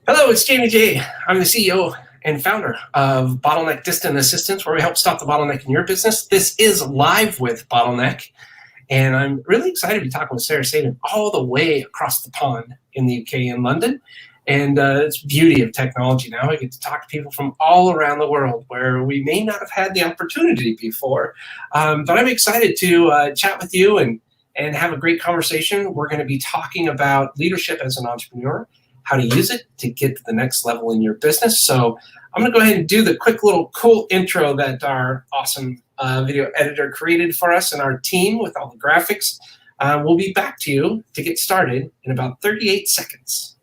Hello, it's Jamie J. I'm the CEO and founder of Bottleneck Distant Assistance, where we help stop the bottleneck in your business. This is Live with Bottleneck, and I'm really excited to be talking with Sara Sabin all the way across the pond in the UK in London. And it's the beauty of technology now. I get to talk to people from all around the world where we may not have had the opportunity before. But I'm excited to chat with you and have a great conversation. We're going to be talking about leadership as an entrepreneur, how to use it to get to the next level in your business. So I'm going to go ahead and do the quick little cool intro that our awesome video editor created for us and our team with all the graphics. We'll be back to you to get started in about 38 seconds.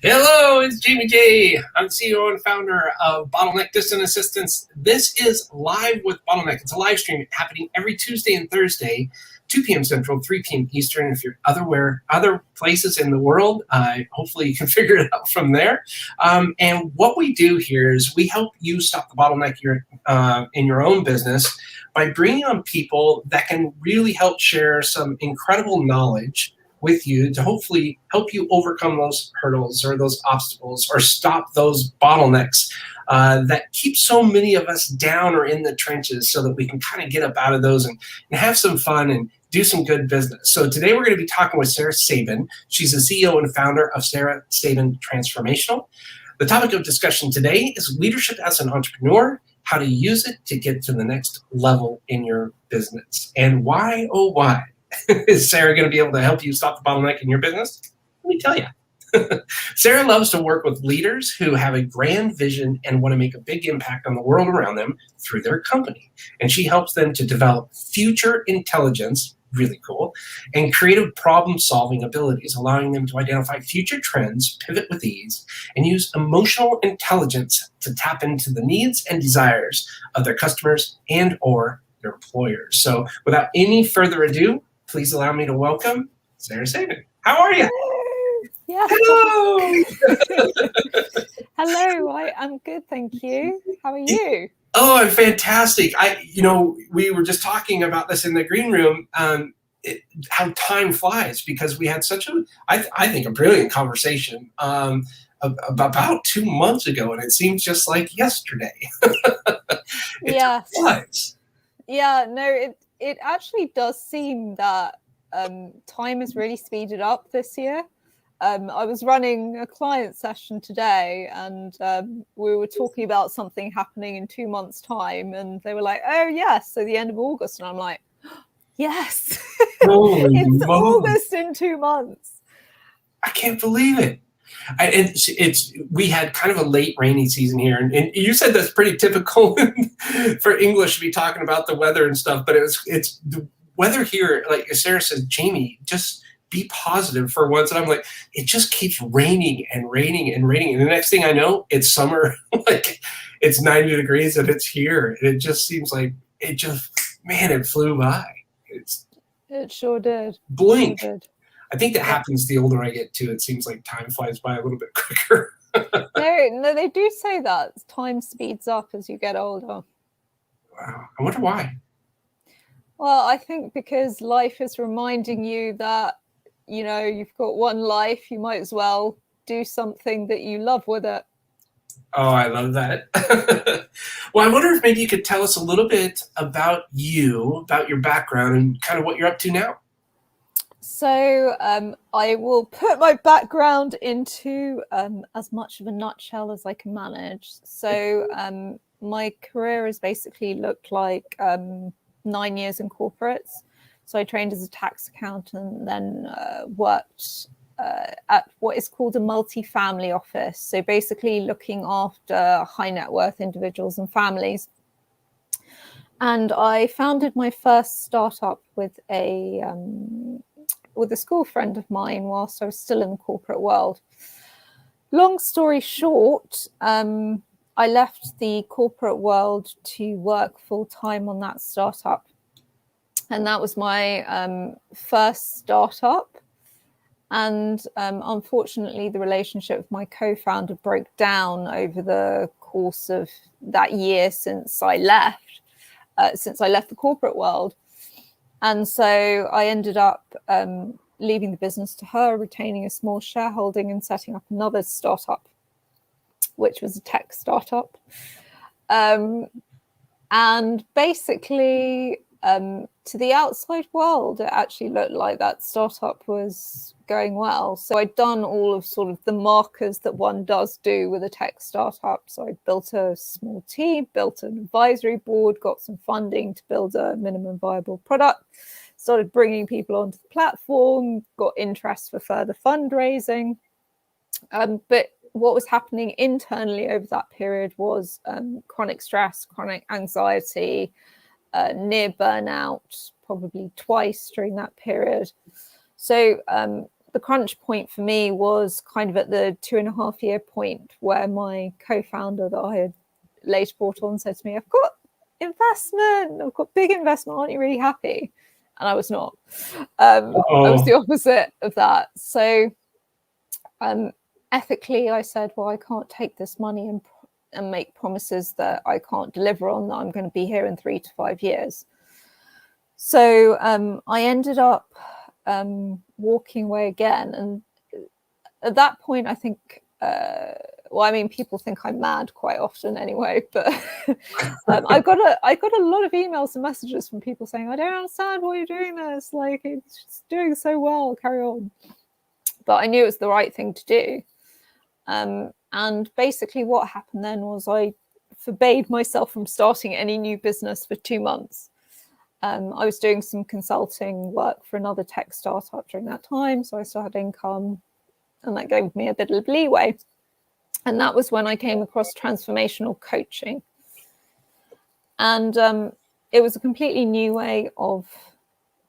Hello, it's Jamie J. I'm CEO and founder of Bottleneck Distant Assistance. This is Live with Bottleneck. It's a live stream happening every Tuesday and Thursday, 2 p.m. Central, 3 p.m. Eastern. If you're other places in the world, hopefully you can figure it out from there. And what we do here is we help you stop the bottleneck in your own business by bringing on people that can really help share some incredible knowledge with you to hopefully help you overcome those hurdles or those obstacles or stop those bottlenecks that keep so many of us down or in the trenches, so that we can kind of get up out of those and have some fun and do some good business. So today we're going to be talking with Sara Sabin. She's the CEO and founder of Sara Sabin Transformational. The topic of discussion today is leadership as an entrepreneur, how to use it to get to the next level in your business. And why, oh why, is Sara going to be able to help you stop the bottleneck in your business? Let me tell you. Sara loves to work with leaders who have a grand vision and want to make a big impact on the world around them through their company. And she helps them to develop future intelligence, really cool, and creative problem-solving abilities, allowing them to identify future trends, pivot with ease, and use emotional intelligence to tap into the needs and desires of their customers and or their employers. So without any further ado, please allow me to welcome Sara Sabin. How are you? Yeah. Hello. Hello. I'm good, thank you. How are you? Oh, I'm fantastic. We were just talking about this in the green room. How time flies, because we had such I think, a brilliant conversation about 2 months ago, and it seems just like yesterday. Yes. Flies. Yeah. No. It actually does seem that time has really speeded up this year. I was running a client session today, and we were talking about something happening in 2 months' time, and they were like, "Oh, yes, so the end of August," and I'm like, "Yes, it's August in 2 months." I can't believe it. We had kind of a late rainy season here, and you said that's pretty typical for English to be talking about the weather and stuff, but it's the weather here, like Sara says, Jamie, just be positive for once. And I'm like, it just keeps raining and raining and raining, and the next thing I know, it's summer. Like, it's 90 degrees and it's here, and it just seems like it flew by. It sure did. Blink. Sure did. I think that happens the older I get too. It seems like time flies by a little bit quicker. No, they do say that time speeds up as you get older. Wow. I wonder why. Well, I think because life is reminding you that, you've got one life, you might as well do something that you love with it. Oh, I love that. Well, I wonder if maybe you could tell us a little bit about you, about your background, and kind of what you're up to now. So I will put my background into as much of a nutshell as I can manage. So my career has basically looked like 9 years in corporates. So I trained as a tax accountant, then worked at what is called a multi-family office. So basically looking after high net worth individuals and families. And I founded my first startup with a school friend of mine whilst I was still in the corporate world. Long story short, I left the corporate world to work full-time on that startup. And that was my first startup. And unfortunately, the relationship with my co-founder broke down over the course of that year since I left the corporate world. And so I ended up leaving the business to her, retaining a small shareholding and setting up another startup, which was a tech startup. And basically, to the outside world, it actually looked like that startup was going well. So I'd done all of sort of the markers that one does do with a tech startup. So I built a small team, built an advisory board, got some funding to build a minimum viable product, started bringing people onto the platform, got interest for further fundraising. But what was happening internally over that period was chronic stress, chronic anxiety, near burnout, probably twice during that period. So the crunch point for me was kind of at the 2.5 year point where my co-founder that I had later brought on said to me, I've got investment, I've got big investment, aren't you really happy? And I was not. I was the opposite of that. So ethically, I said, well, I can't take this money and make promises that I can't deliver on, that I'm going to be here in 3 to 5 years. So I ended up walking away again. And at that point, I think, people think I'm mad quite often anyway, but I got a lot of emails and messages from people saying, I don't understand why you're doing this. Like, it's doing so well, carry on. But I knew it was the right thing to do. And basically what happened then was I forbade myself from starting any new business for 2 months. I was doing some consulting work for another tech startup during that time, so I still had income, and that gave me a bit of leeway. And that was when I came across transformational coaching. And it was a completely new way of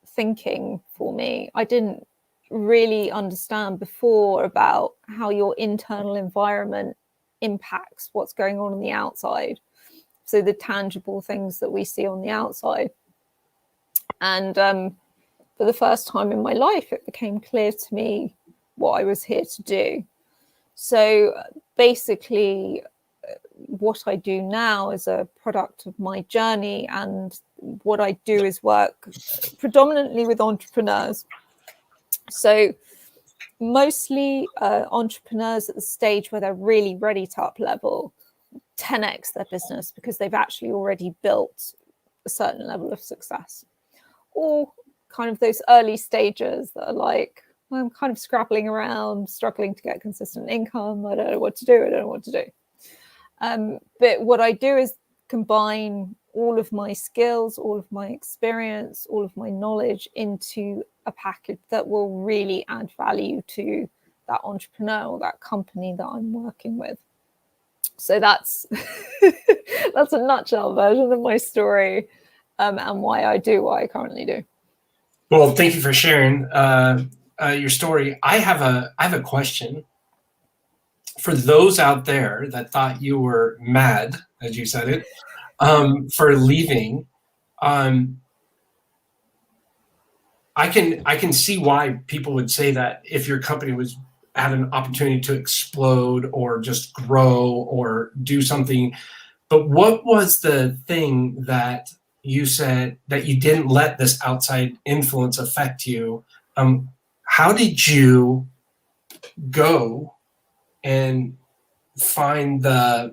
thinking for me. I didn't really understand before about how your internal environment impacts what's going on the outside. So the tangible things that we see on the outside. And for the first time in my life, it became clear to me what I was here to do. So basically, what I do now is a product of my journey. And what I do is work predominantly with entrepreneurs. So mostly entrepreneurs at the stage where they're really ready to up level, 10x their business because they've actually already built a certain level of success. Or kind of those early stages that are like, well, I'm kind of scrabbling around, struggling to get consistent income. I don't know what to do. But what I do is combine all of my skills, all of my experience, all of my knowledge into a package that will really add value to that entrepreneur or that company that I'm working with. So that's that's a nutshell version of my story, and why I do what I currently do. Well, thank you for sharing your story. I have a question for those out there that thought you were mad, as you said it, for leaving. I can see why people would say that if your company had an opportunity to explode or just grow or do something. But what was the thing that you said that you didn't let this outside influence affect you? How did you go and find I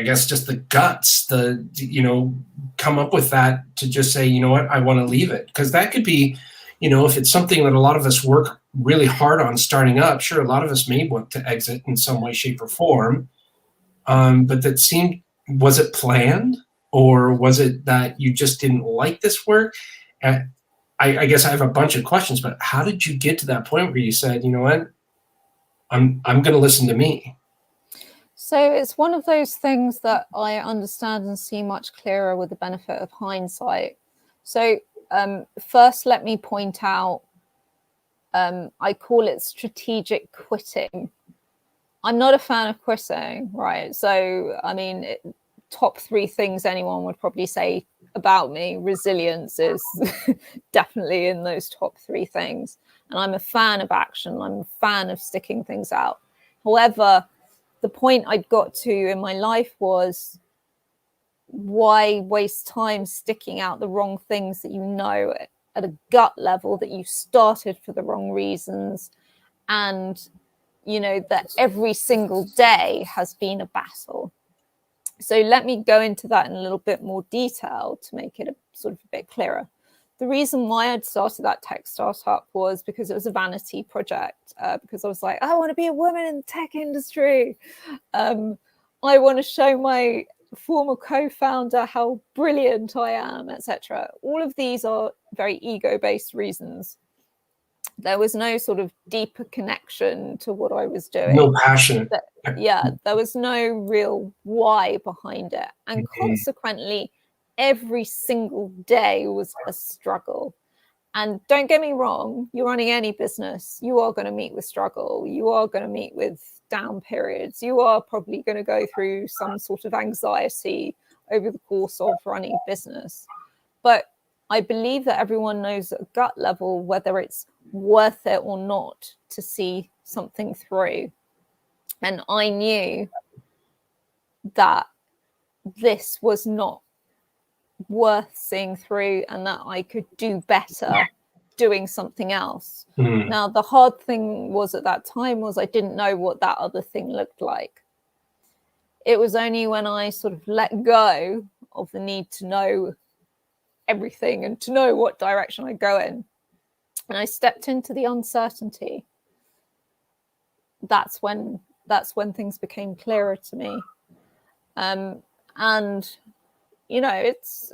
guess just the guts, come up with that to just say, you know what, I want to leave it? Because that could be, if it's something that a lot of us work really hard on starting up, sure, a lot of us may want to exit in some way, shape, or form. But was it planned, or was it that you just didn't like this work? I guess I have a bunch of questions, but how did you get to that point where you said, you know what, I'm going to listen to me? So it's one of those things that I understand and see much clearer with the benefit of hindsight. So first, let me point out, I call it strategic quitting. I'm not a fan of quitting, right? So, I mean, top 3 things anyone would probably say about me, resilience is definitely in those top 3 things. And I'm a fan of action. I'm a fan of sticking things out. However, the point I'd got to in my life was, why waste time sticking out the wrong things that you know at a gut level that you started for the wrong reasons, and you know that every single day has been a battle. So let me go into that in a little bit more detail to make it a bit clearer. The reason why I'd started that tech startup was because it was a vanity project, because I was like, I want to be a woman in the tech industry. I want to show my former co-founder how brilliant I am, etc. All of these are very ego-based reasons. There was no sort of deeper connection to what I was doing. No passion. There was no real why behind it. And consequently, every single day was a struggle. And don't get me wrong, you're running any business, you are going to meet with struggle. You are going to meet with down periods. You are probably going to go through some sort of anxiety over the course of running a business. But I believe that everyone knows at a gut level whether it's worth it or not to see something through. And I knew that this was not worth seeing through and that I could do better doing something else. Now, the hard thing was at that time was I didn't know what that other thing looked like. It was only when I sort of let go of the need to know everything and to know what direction I go in, and I stepped into the uncertainty, that's when things became clearer to me. And you know, it's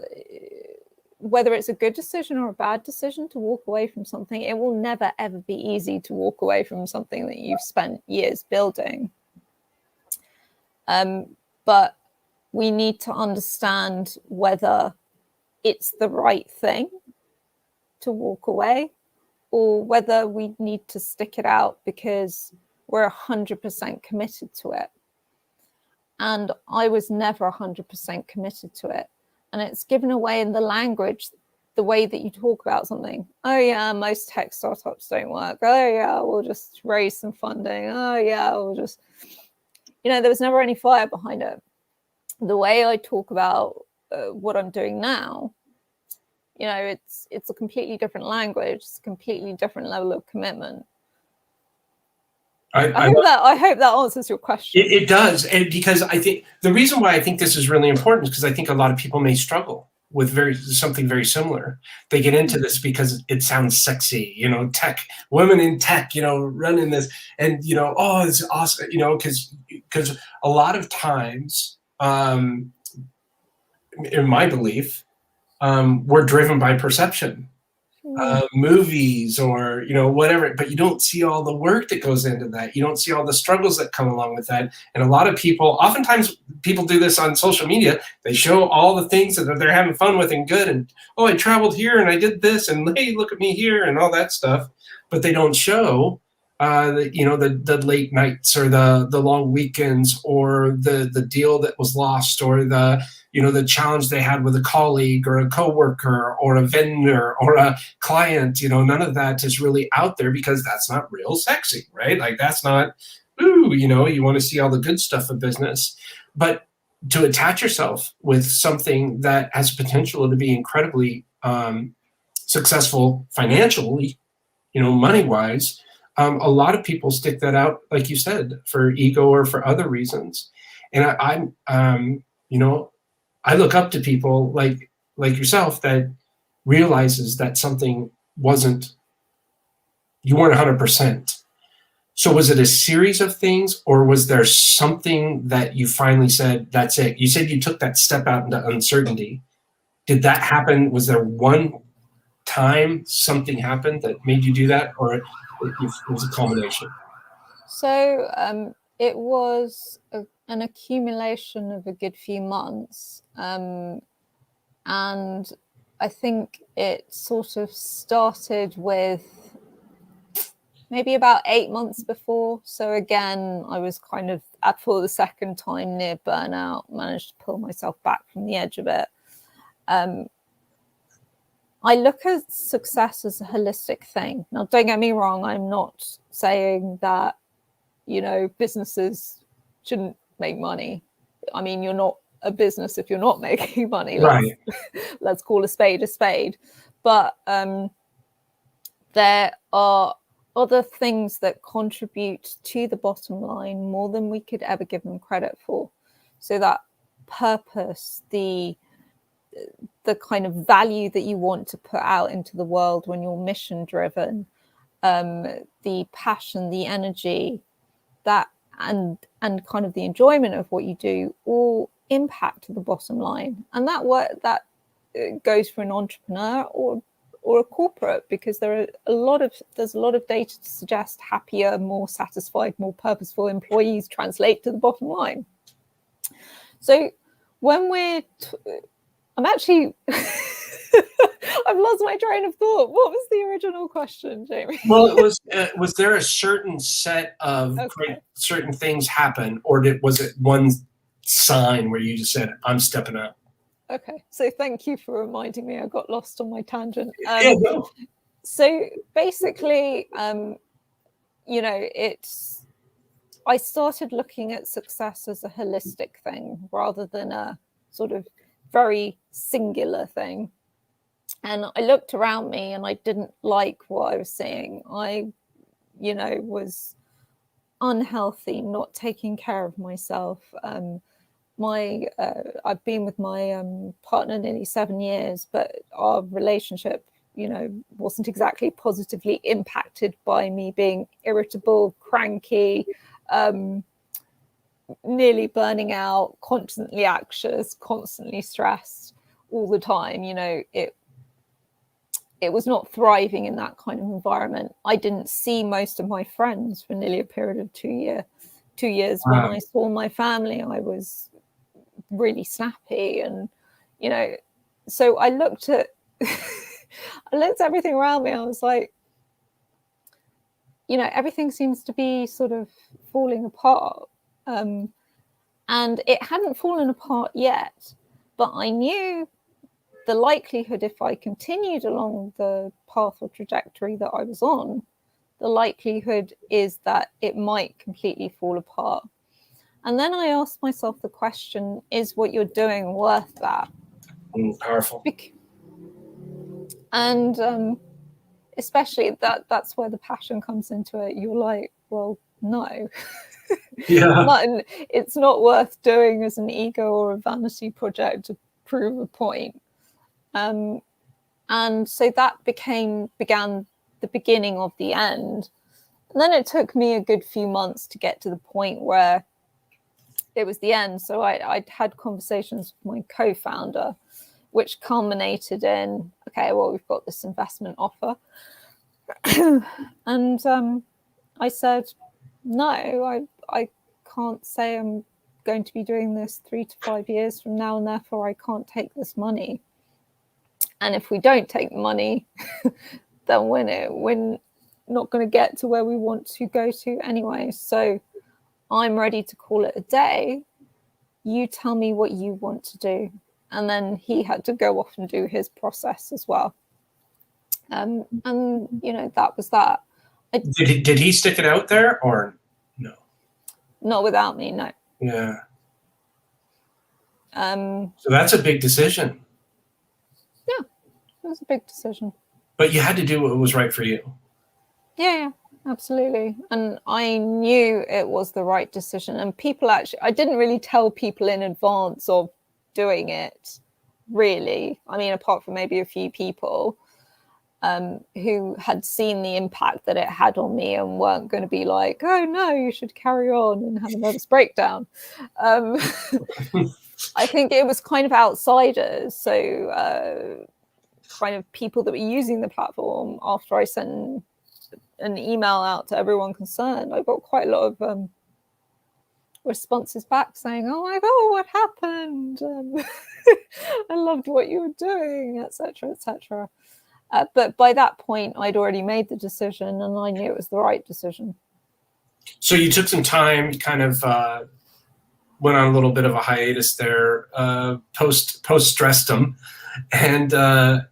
whether it's a good decision or a bad decision to walk away from something, it will never ever be easy to walk away from something that you've spent years building. But we need to understand whether it's the right thing to walk away, or whether we need to stick it out because we're 100% committed to it. And I was never 100% committed to it. And it's given away in the language, the way that you talk about something. Oh yeah, most tech startups don't work. Oh yeah, we'll just raise some funding. Oh yeah, we'll just, you know, there was never any fire behind it. The way I talk about what I'm doing now, you know, it's a completely different language. It's a completely different level of commitment. I hope that answers your question. It does, and because I think the reason why I think this is really important is because I think a lot of people may struggle with something very similar. They get into this because it sounds sexy, you know, tech, women in tech, you know, running this, and you know, oh, it's awesome, you know, because a lot of times, in my belief, we're driven by perception. Movies or, you know, whatever, but you don't see all the work that goes into that. You don't see all the struggles that come along with that. And a lot of people, oftentimes people do this on social media. They show all the things that they're having fun with and good. And, oh, I traveled here and I did this and hey, look at me here and all that stuff. But they don't show you know, the late nights or the long weekends or the deal that was lost or the, you know, the challenge they had with a colleague or a coworker or a vendor or a client. You know, none of that is really out there because that's not real sexy, right? Like that's not, ooh, you know, you want to see all the good stuff of business. But to attach yourself with something that has potential to be incredibly successful financially, you know, money-wise, a lot of people stick that out, like you said, for ego or for other reasons. And I'm, you know, I look up to people like yourself that realizes that something wasn't, you weren't 100%. So was it a series of things, or was there something that you finally said, that's it? You said you took that step out into uncertainty. Did that happen? Was there one time something happened that made you do that, or it was a culmination? So it was an accumulation of a good few months. And I think it sort of started with maybe about 8 months before. So again, I was kind of, for the second time, near burnout, managed to pull myself back from the edge of it. I look at success as a holistic thing. Now, don't get me wrong, I'm not saying that, businesses shouldn't make money. I mean, you're not a business if you're not making money. Right. Let's call a spade a spade. But there are other things that contribute to the bottom line more than we could ever give them credit for. So that purpose, the kind of value that you want to put out into the world when you're mission driven, the passion, the energy, that and kind of the enjoyment of what you do all impact the bottom line. And that goes for an entrepreneur or a corporate, because there's a lot of data to suggest happier, more satisfied, more purposeful employees translate to the bottom line. So when I'm actually I've lost my train of thought. What was the original question, Jamie? Well, it was there a certain set of certain things happen, or was it one sign where you just said, I'm stepping up? Okay, so thank you for reminding me. I got lost on my tangent. No. So basically, I started looking at success as a holistic thing rather than a sort of very singular thing. And I looked around me and I didn't like what I was seeing. I, was unhealthy, not taking care of myself. I've been with my partner nearly 7 years, but our relationship, wasn't exactly positively impacted by me being irritable, cranky, nearly burning out, constantly anxious, constantly stressed all the time. It was not thriving in that kind of environment. I didn't see most of my friends for nearly a period of 2 years. Wow. When I saw my family, I was really snappy, and so I looked at everything around me. I was like, everything seems to be sort of falling apart, and it hadn't fallen apart yet, but I knew the likelihood, if I continued along the path or trajectory that I was on, the likelihood is that it might completely fall apart. And then I asked myself the question, is what you're doing worth that? Powerful. And especially that's where the passion comes into it. You're like, well, no. Yeah. It's not worth doing as an ego or a vanity project to prove a point. And so that began the beginning of the end. And then it took me a good few months to get to the point where it was the end. So I'd had conversations with my co-founder, which culminated in, okay, well, we've got this investment offer. And I said, no, I can't say I'm going to be doing this 3 to 5 years from now, and therefore I can't take this money. And if we don't take the money, then we're not going to get to where we want to go to anyway. So I'm ready to call it a day. You tell me what you want to do. And then he had to go off and do his process as well. And that was that. Did he stick it out there, or no? Not without me, no. Yeah. So that's a big decision. Yeah, it was a big decision. But you had to do what was right for you. Yeah, absolutely. And I knew it was the right decision. And I didn't really tell people in advance of doing it, really. I mean, apart from maybe a few people who had seen the impact that it had on me and weren't going to be like, oh, no, you should carry on and have a nervous breakdown. I think it was kind of outsiders. So kind of people that were using the platform. After I sent an email out to everyone concerned, I got quite a lot of responses back saying, "Oh my God, what happened? I loved what you were doing," etc., etc. But by that point, I'd already made the decision, and I knew it was the right decision. So you took some time, kind of went on a little bit of a hiatus there, post stressdom, and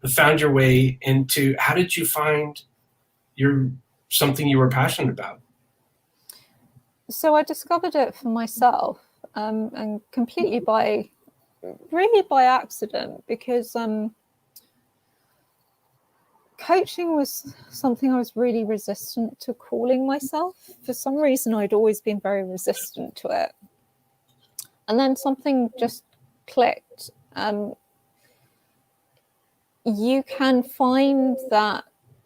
found your way into. How did you find something you were passionate about? So I discovered it for myself, and completely by accident, because coaching was something I was really resistant to calling myself. For some reason, I'd always been very resistant to it. And then something just clicked. You can find that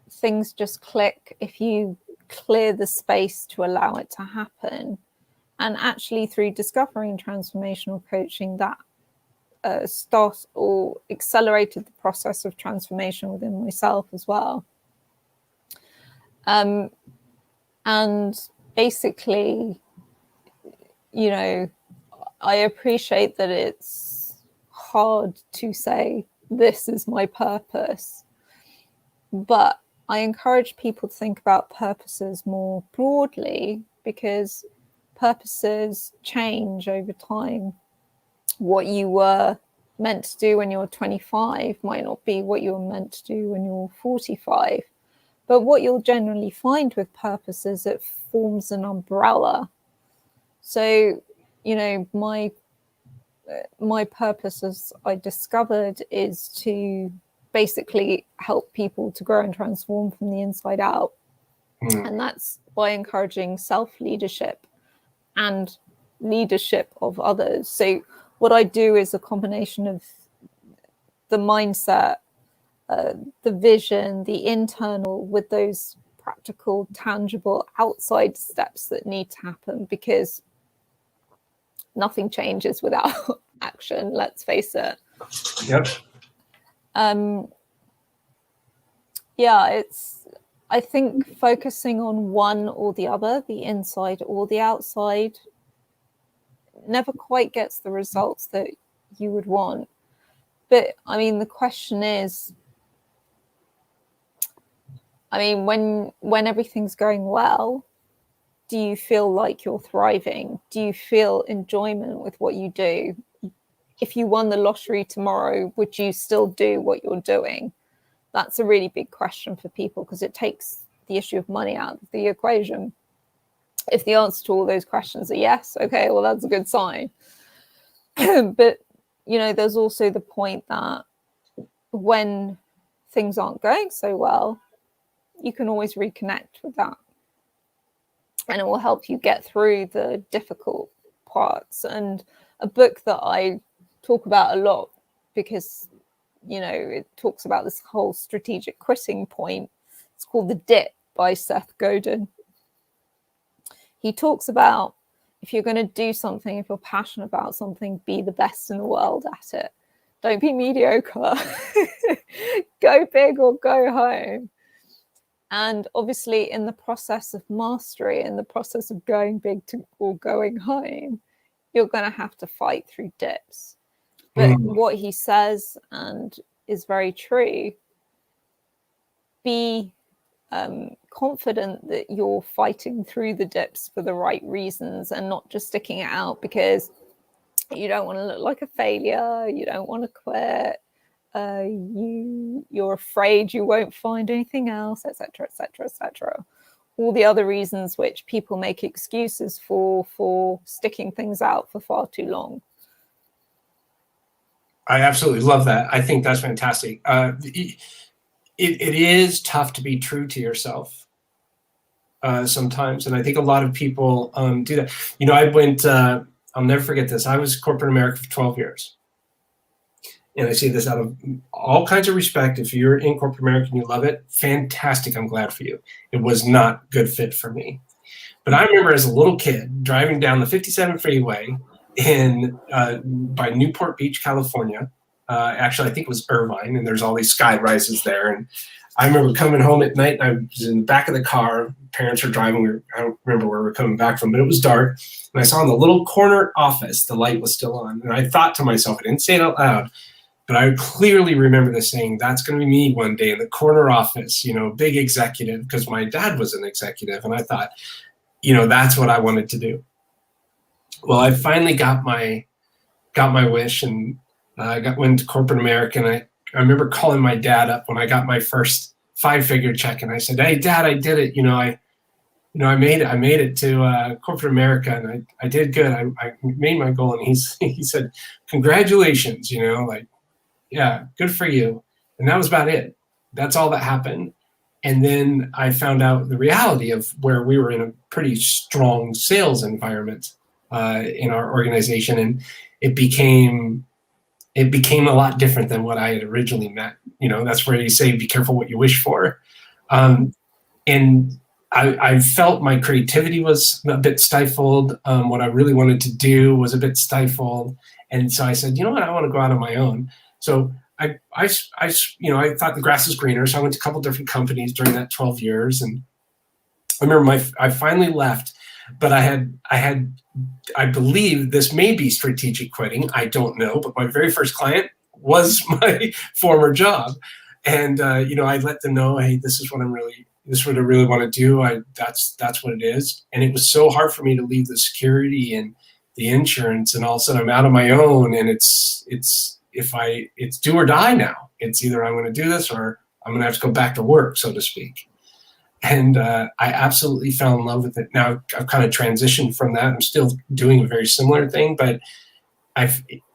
things just click if you clear the space to allow it to happen. And actually, through discovering transformational coaching, that started or accelerated the process of transformation within myself as well. And basically, you know, I appreciate that it's hard to say, this is my purpose. But I encourage people to think about purposes more broadly, because purposes change over time. What you were meant to do when you're 25 might not be what you're meant to do when you're 45. But what you'll generally find with purpose is it forms an umbrella. So, you know, my purpose, as I discovered, is to basically help people to grow and transform from the inside out. And that's by encouraging self-leadership and leadership of others. So what I do is a combination of the mindset, the vision, the internal, with those practical, tangible outside steps that need to happen, because nothing changes without action, let's face it. Yep. Yeah, I think focusing on one or the other, the inside or the outside, never quite gets the results that you would want. But I mean, the question is, I mean, when everything's going well, do you feel like you're thriving? Do you feel enjoyment with what you do? If you won the lottery tomorrow, would you still do what you're doing? That's a really big question for people, because it takes the issue of money out of the equation. If the answer to all those questions are yes, okay, well, that's a good sign. But, you know, there's also the point that when things aren't going so well, you can always reconnect with that. And it will help you get through the difficult parts. And a book that I talk about a lot, because, you know, it talks about this whole strategic quitting point. It's called The Dip by Seth Godin. He talks about, if you're going to do something, if you're passionate about something, be the best in the world at it. Don't be mediocre. Go big or go home. And obviously, in the process of mastery, in the process of going big or going home, you're going to have to fight through dips. But what he says, and is very true, be confident that you're fighting through the dips for the right reasons, and not just sticking it out because you don't want to look like a failure, you don't want to quit, you're afraid you won't find anything else, etc., etc., etc. All the other reasons which people make excuses for sticking things out for far too long. I absolutely love that. I think that's fantastic. It is tough to be true to yourself sometimes, and I think a lot of people do that. You know, I went. I'll never forget this. I was corporate America for 12 years, and I say this out of all kinds of respect. If you're in corporate America and you love it, fantastic. I'm glad for you. It was not a good fit for me. But I remember as a little kid driving down the 57 freeway by Newport Beach, California. Actually, I think it was Irvine, and there's all these sky rises there. And I remember coming home at night, and I was in the back of the car. Parents were driving. I don't remember where we were coming back from, but it was dark. And I saw in the little corner office, the light was still on. And I thought to myself, I didn't say it out loud, but I clearly remember this saying, that's going to be me one day in the corner office, big executive, because my dad was an executive. And I thought, that's what I wanted to do. Well, I finally got my wish, and went to corporate America. And I remember calling my dad up when I got my first 5-figure check, and I said, "Hey, Dad, I did it. I made it. I made it to corporate America, and I did good. I made my goal." And he said, "Congratulations. Yeah, good for you." And that was about it. That's all that happened. And then I found out the reality of where we were in a pretty strong sales environment in our organization, and it became a lot different than what I had originally met. That's where you say, be careful what you wish for. And I felt my creativity was a bit stifled. What I really wanted to do was a bit stifled. And so I said, you know what, I want to go out on my own. So I thought the grass is greener. So I went to a couple different companies during that 12 years. And I remember I finally left, but I believe this may be strategic quitting. I don't know, but my very first client was my former job. And, I let them know, hey, this is what I really want to do. That's what it is. And it was so hard for me to leave the security and the insurance, and all of a sudden I'm out on my own, and it's do or die now. It's either I'm going to do this or I'm going to have to go back to work, so to speak. And I absolutely fell in love with it. Now I've kind of transitioned from that. I'm still doing a very similar thing, but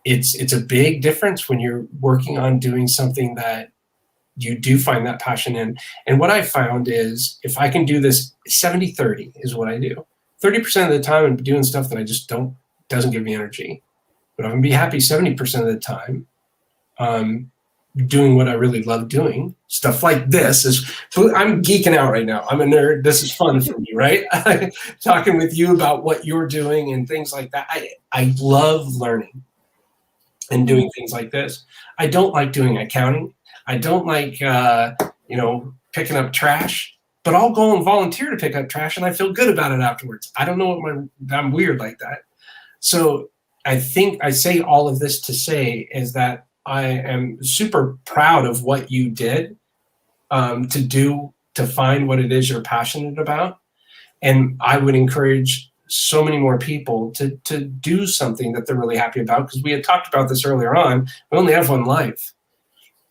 it's a big difference when you're working on doing something that you do find that passion in. And what I found is, if I can do this 70-30 is what I do. 30% of the time I'm doing stuff that I just doesn't give me energy. But I'm going to be happy 70% of the time doing what I really love doing. Stuff like this I'm geeking out right now. I'm a nerd. This is fun for me, right? Talking with you about what you're doing and things like that. I love learning and doing things like this. I don't like doing accounting. I don't like, picking up trash, but I'll go and volunteer to pick up trash, and I feel good about it afterwards. I don't know I'm weird like that. So I think I say all of this to say is that I am super proud of what you did to find what it is you're passionate about. And I would encourage so many more people to do something that they're really happy about, because we had talked about this earlier on. We only have one life.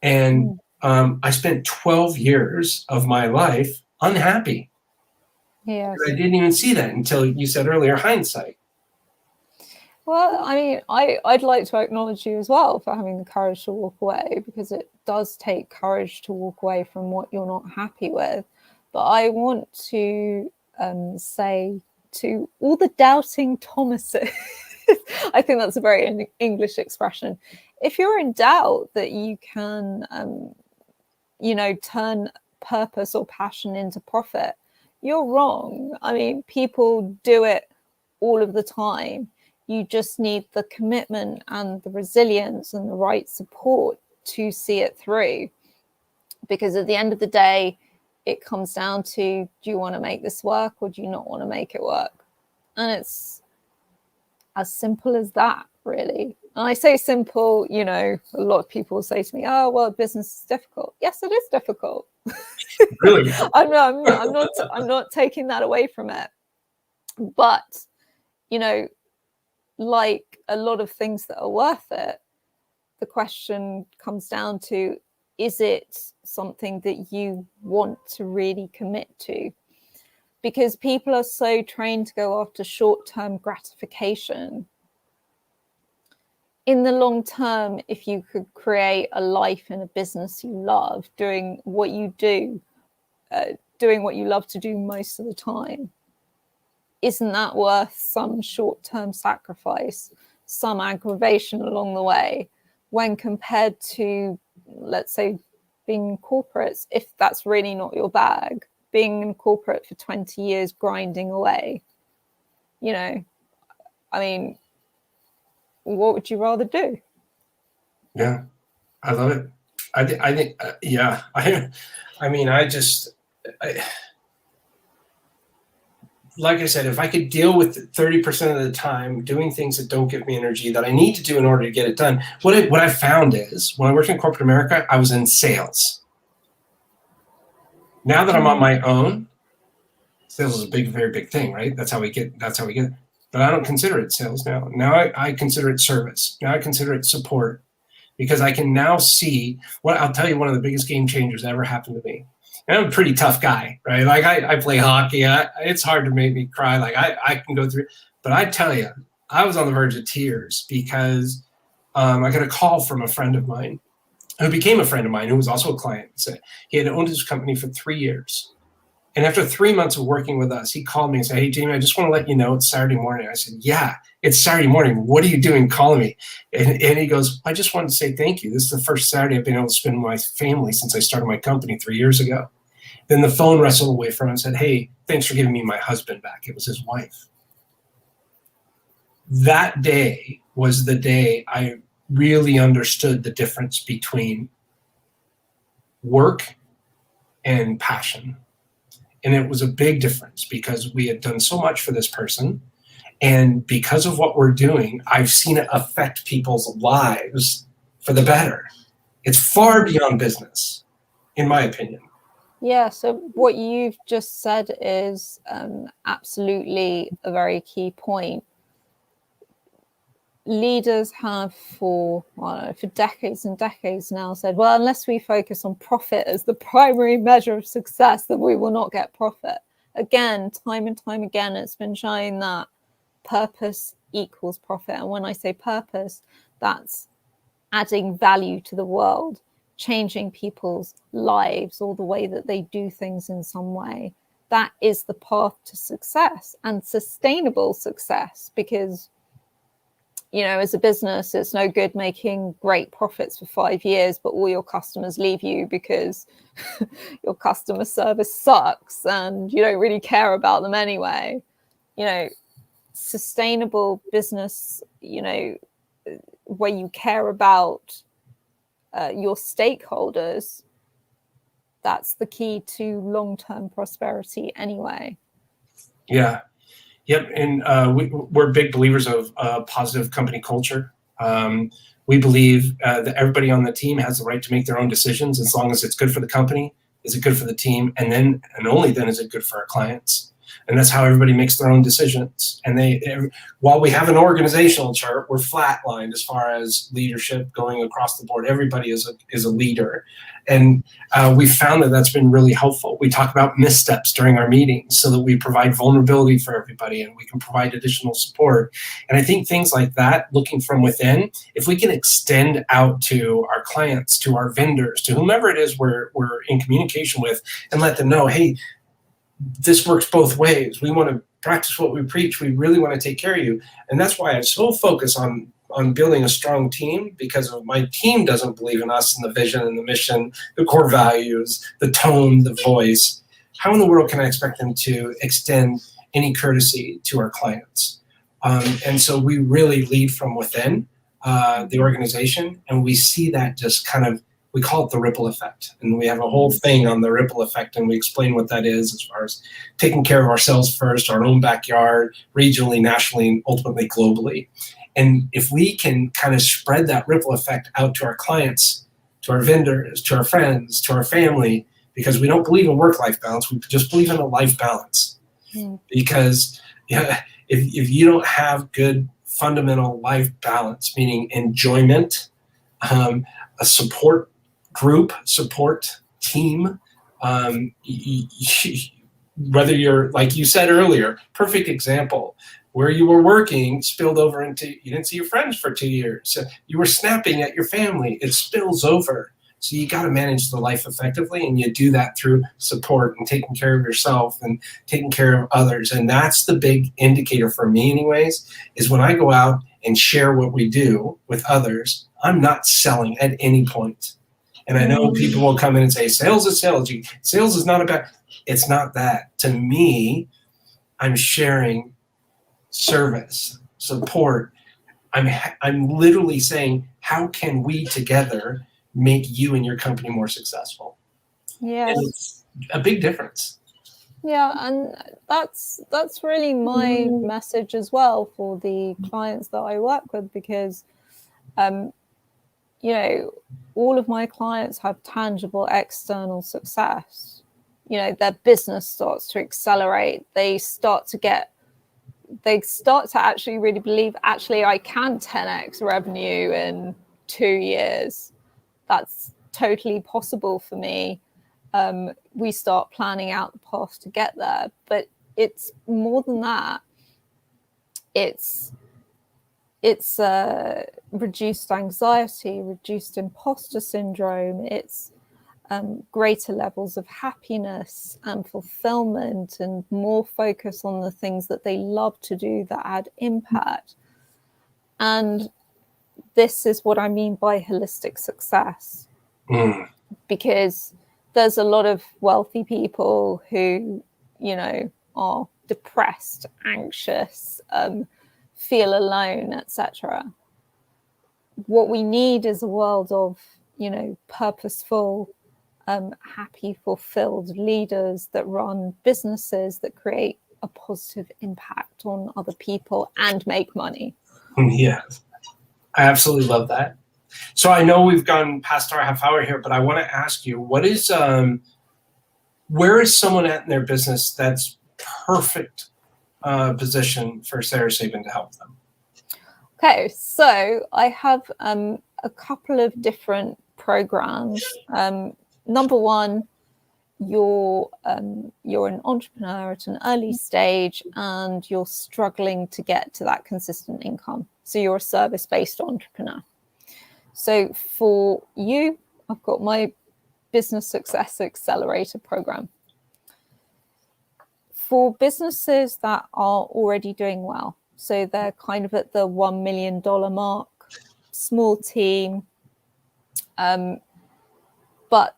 And I spent 12 years of my life unhappy. Yes. I didn't even see that until you said earlier, hindsight. Well, I mean, I'd like to acknowledge you as well for having the courage to walk away, because it does take courage to walk away from what you're not happy with. But I want to say to all the doubting Thomases, I think that's a very English expression. If you're in doubt that you can, turn purpose or passion into profit, you're wrong. I mean, people do it all of the time. You just need the commitment and the resilience and the right support to see it through. Because at the end of the day, it comes down to, do you want to make this work or do you not want to make it work? And it's as simple as that, really. And I say simple, a lot of people say to me, oh, well, business is difficult. Yes, it is difficult. Really? I'm not taking that away from it. But, like a lot of things that are worth it, the question comes down to, is it something that you want to really commit to? Because people are so trained to go after short-term gratification. In the long term, if you could create a life in a business you love, doing what you do, doing what you love to do most of the time, isn't that worth some short-term sacrifice, some aggravation along the way, when compared to, let's say, being in corporates, if that's really not your bag, being in corporate for 20 years, grinding away, I mean, what would you rather do? Yeah. I love it. I think, yeah. I mean, like I said, if I could deal with 30% of the time doing things that don't give me energy that I need to do in order to get it done, what I found is when I worked in corporate America, I was in sales. Now that I'm on my own, sales is a very big thing, right? That's how we get. But I don't consider it sales now. Now I consider it service. Now I consider it support, because I can now see what I'll tell you. One of the biggest game changers that ever happened to me. And I'm a pretty tough guy, right? Like I play hockey. It's hard to make me cry. Like I can go through, but I tell you, I was on the verge of tears because I got a call from a friend of mine who became a friend of mine, who was also a client. So he had owned his company for 3 years. And after 3 months of working with us, he called me and said, "Hey, Jamie, I just want to let you know it's Saturday morning." I said, "Yeah, it's Saturday morning. What are you doing calling me?" And he goes, "I just wanted to say thank you. This is the first Saturday I've been able to spend with my family since I started my company 3 years ago." Then the phone wrestled away from him and said, "Hey, thanks for giving me my husband back." It was his wife. That day was the day I really understood the difference between work and passion. And it was a big difference because we had done so much for this person. And because of what we're doing, I've seen it affect people's lives for the better. It's far beyond business, in my opinion. Yeah, so what you've just said is absolutely a very key point. Leaders have for decades and decades now said, well, unless we focus on profit as the primary measure of success, then we will not get profit. Again, time and time again, it's been shown that purpose equals profit. And when I say purpose, that's adding value to the world, changing people's lives or the way that they do things in some way. That is the path to success and sustainable success, because as a business, it's no good making great profits for 5 years, but all your customers leave you because your customer service sucks and you don't really care about them anyway. Sustainable business, where you care about your stakeholders, that's the key to long-term prosperity anyway. Yeah. Yep, and we're big believers of positive company culture. We believe that everybody on the team has the right to make their own decisions as long as it's good for the company, is it good for the team, and only then is it good for our clients. And that's how everybody makes their own decisions. And while we have an organizational chart, we're flatlined as far as leadership going across the board. Everybody is a leader. And we found that that's been really helpful. We talk about missteps during our meetings so that we provide vulnerability for everybody and we can provide additional support. And I think things like that, looking from within, if we can extend out to our clients, to our vendors, to whomever it is we're in communication with, and let them know, hey, this works both ways. We want to practice what we preach. We really want to take care of you. And that's why I so focus on building a strong team, because my team doesn't believe in us and the vision and the mission, the core values, the tone, the voice. How in the world can I expect them to extend any courtesy to our clients? And so we really lead from within the organization, and we see that just kind of, we call it the ripple effect. And we have a whole thing on the ripple effect, and we explain what that is as far as taking care of ourselves first, our own backyard, regionally, nationally, and ultimately globally. And if we can kind of spread that ripple effect out to our clients, to our vendors, to our friends, to our family, because we don't believe in work-life balance, we just believe in a life balance. Because if you don't have good fundamental life balance, meaning enjoyment, a support group, support team, whether you're, like you said earlier, perfect example, where you were working spilled over into, you didn't see your friends for 2 years. You were snapping at your family. It spills over. So you got to manage the life effectively, and you do that through support and taking care of yourself and taking care of others. And that's the big indicator for me anyways, is when I go out and share what we do with others, I'm not selling at any point. And I know people will come in and say, sales is sales. Sales is not about, it's not that. To me, I'm sharing service, support. I'm literally saying, how can we together make you and your company more successful. Yes. And it's a big difference. Yeah, and that's really my message as well for the clients that I work with, because all of my clients have tangible external success. Their business starts to accelerate. They start to actually really believe, actually, I can 10x revenue in 2 years. That's totally possible for me. We start planning out the path to get there. But it's more than that. It's reduced anxiety, reduced imposter syndrome. It's greater levels of happiness and fulfillment, and more focus on the things that they love to do that add impact. And this is what I mean by holistic success. Because there's a lot of wealthy people who, are depressed, anxious, feel alone, etc. What we need is a world of, purposeful, happy, fulfilled leaders that run businesses that create a positive impact on other people and make money. Yeah, I absolutely love that. So I know we've gone past our half hour here, but I want to ask you, where is someone at in their business that's perfect position for Sara Sabin to help them? Okay, so I have a couple of different programs. Number one, you're an entrepreneur at an early stage and you're struggling to get to that consistent income. So you're a service-based entrepreneur. So for you, I've got my Business Success Accelerator program. For businesses that are already doing well, so they're kind of at the $1 million mark, small team, but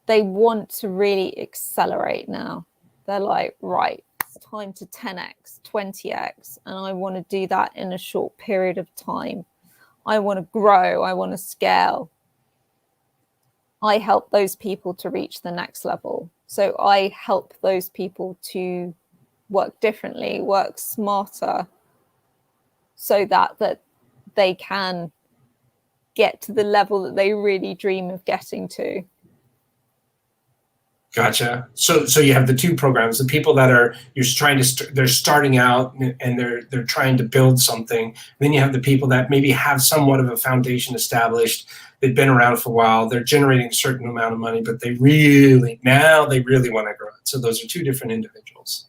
they want to really accelerate now. They're like, right, it's time to 10x, 20x, and I want to do that in a short period of time. I want to grow, I want to scale. I help those people to reach the next level. So I help those people to work differently, work smarter, so that they can get to the level that they really dream of getting to. Gotcha. So you have the two programs: the people that are they're starting out and they're trying to build something. Then you have the people that maybe have somewhat of a foundation established. They've been around for a while. They're generating a certain amount of money, but they really want to grow it. So those are two different individuals.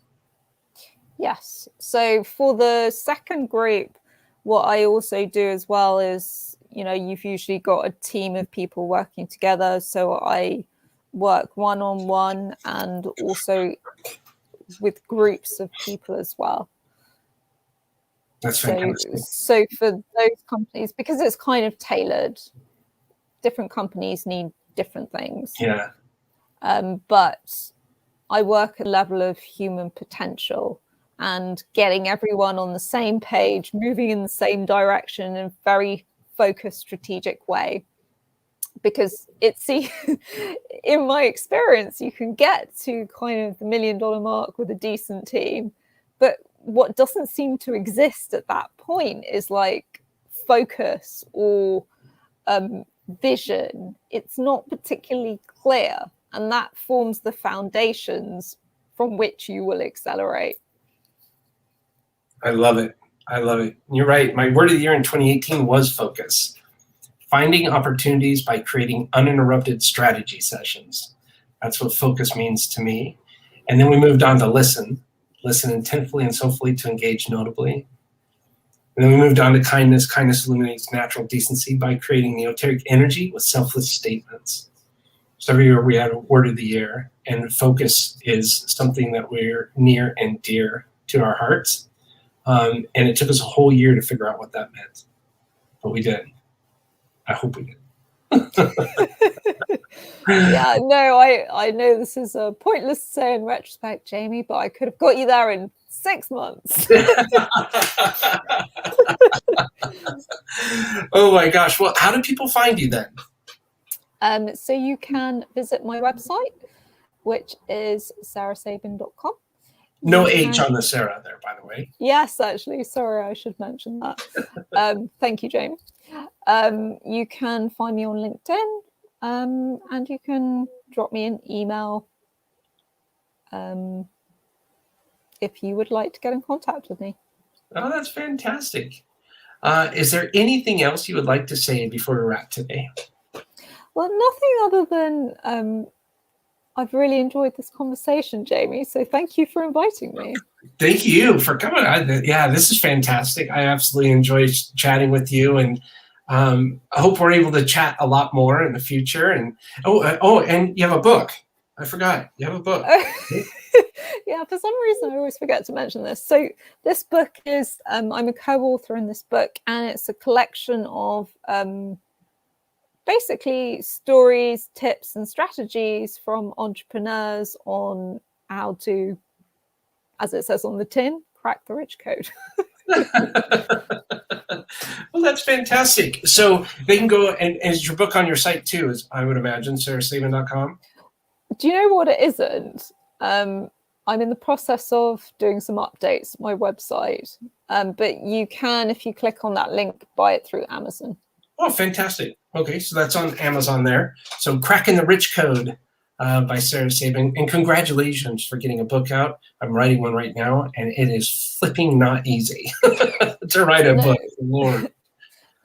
Yes. So for the second group, what I also do as well is, you've usually got a team of people working together. So I work one-on-one and also with groups of people as well. That's fantastic. So for those companies, because it's kind of tailored, different companies need different things. Yeah. But I work at a level of human potential and getting everyone on the same page, moving in the same direction in a very focused, strategic way. Because in my experience, you can get to kind of the $1 million mark with a decent team, but what doesn't seem to exist at that point is like focus or vision. It's not particularly clear, and that forms the foundations from which you will accelerate. I love it. You're right. My word of the year in 2018 was focus. Finding opportunities by creating uninterrupted strategy sessions. That's what focus means to me. And then we moved on to listen intentfully and soulfully to engage notably. And then we moved on to kindness. Kindness illuminates natural decency by creating neoteric energy with selfless statements. So every year we had a word of the year, and focus is something that we're near and dear to our hearts. And it took us a whole year to figure out what that meant, but we did. I hope we did. Yeah, no, I know this is a pointless to say in retrospect, Jamie, but I could have got you there in 6 months. Oh my gosh. Well, how do people find you then? So you can visit my website, which is sarasabin.com. No H on the Sara there, by the way. Yes, actually. Sorry, I should mention that. Thank you, Jamie. You can find me on LinkedIn, and you can drop me an email if you would like to get in contact with me. Oh, that's fantastic. Is there anything else you would like to say before we wrap today? Well, nothing other than I've really enjoyed this conversation, Jamie. So thank you for inviting me. Thank you for coming. Yeah, this is fantastic. I absolutely enjoyed chatting with you, and I hope we're able to chat a lot more in the future. And and you have a book. I forgot. You have a book. Yeah, for some reason I always forget to mention this. So this book is, I'm a co-author in this book, and it's a collection of basically stories, tips, and strategies from entrepreneurs on how to, as it says on the tin, crack the rich code. Well, that's fantastic. So they can go, and is your book on your site too, as I would imagine, sarasabin.com? Do you know what it isn't? I'm in the process of doing some updates to my website, but you can, if you click on that link, buy it through Amazon. Oh, fantastic. Okay, so that's on Amazon there. So Cracking the Rich Code by Sara Sabin. And congratulations for getting a book out. I'm writing one right now, and it is flipping not easy to write a book. Lord.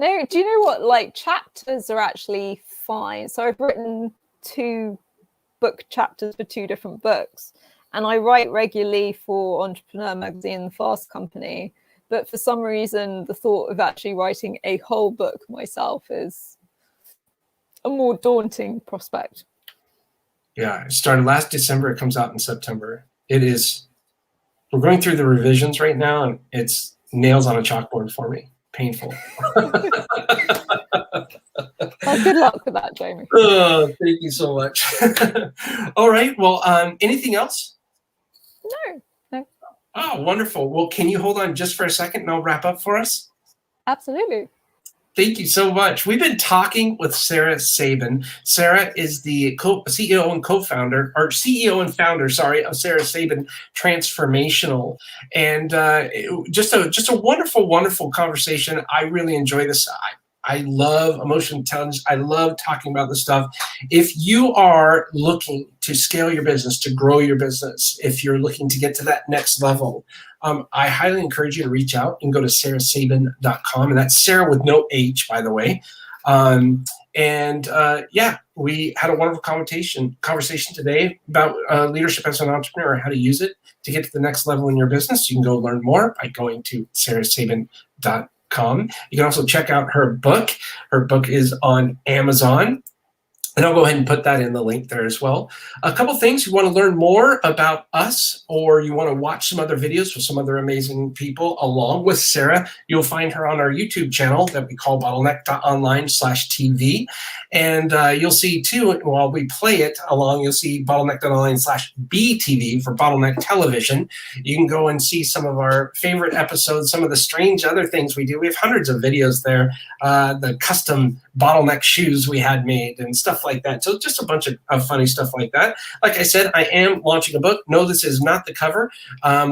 No, do you know what? Like, chapters are actually fine. So I've written 2 book chapters for 2 different books. And I write regularly for Entrepreneur Magazine, The Fast Company. But for some reason, the thought of actually writing a whole book myself is a more daunting prospect. Yeah, it started last December. It comes out in September. We're going through the revisions right now, and it's nails on a chalkboard for me. Painful. Well, good luck with that, Jamie. Oh, thank you so much. All right. Well, anything else? No. Oh, wonderful. Well, can you hold on just for a second and I'll wrap up for us? Absolutely. Thank you so much. We've been talking with Sara Sabin. Sara is the CEO and co-founder, or CEO and founder, sorry, of Sara Sabin Transformational, and just a wonderful, wonderful conversation. I really enjoy this. I love emotional intelligence. I love talking about this stuff. If you are looking to scale your business, to grow your business, if you're looking to get to that next level, I highly encourage you to reach out and go to sarasabin.com. And that's Sara with no H, by the way. Yeah, we had a wonderful conversation today about leadership as an entrepreneur, how to use it to get to the next level in your business. You can go learn more by going to sarasabin.com. You can also check out her book. Her book is on Amazon. And I'll go ahead and put that in the link there as well. A couple things, you want to learn more about us, or you want to watch some other videos with some other amazing people along with Sara, you'll find her on our YouTube channel that we call bottleneck.online/TV. And you'll see too, while we play it along, you'll see bottleneck.online/BTV for Bottleneck Television. You can go and see some of our favorite episodes, some of the strange other things we do. We have hundreds of videos there, the custom bottleneck shoes we had made and stuff like that. So just a bunch of funny stuff like that. Like I said, I am launching a book. No, this is not the cover.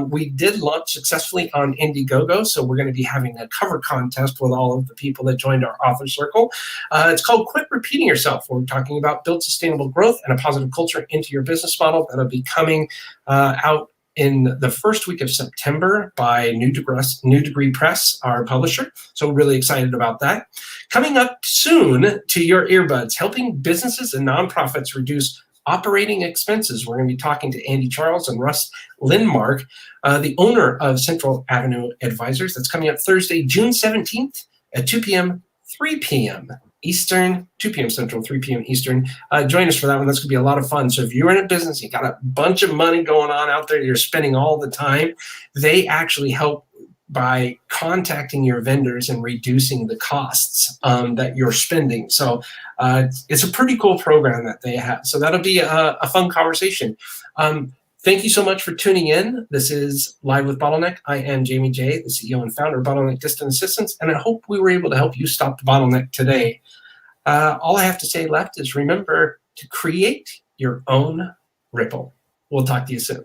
We did launch successfully on Indiegogo, so we're going to be having a cover contest with all of the people that joined our author circle. It's called Quit Repeating Yourself. We're talking about build sustainable growth and a positive culture into your business model. That'll be coming out in the first week of September by New Degree Press, our publisher. So we're really excited about that. Coming up soon to your earbuds, helping businesses and nonprofits reduce operating expenses. We're going to be talking to Andy Charles and Russ Lindmark, the owner of Central Avenue Advisors. That's coming up Thursday, June 17th at 2 p.m., 3 p.m. Eastern, 2 p.m. Central, 3 p.m. Eastern. Join us for that one. That's going to be a lot of fun. So if you're in a business, you got a bunch of money going on out there, you're spending all the time, they actually help by contacting your vendors and reducing the costs that you're spending. So it's a pretty cool program that they have. So that'll be a fun conversation. Thank you so much for tuning in. This is Live with Bottleneck. I am Jamie J., the CEO and founder of Bottleneck Distant Assistance, and I hope we were able to help you stop the bottleneck today. All I have to say left is remember to create your own ripple. We'll talk to you soon.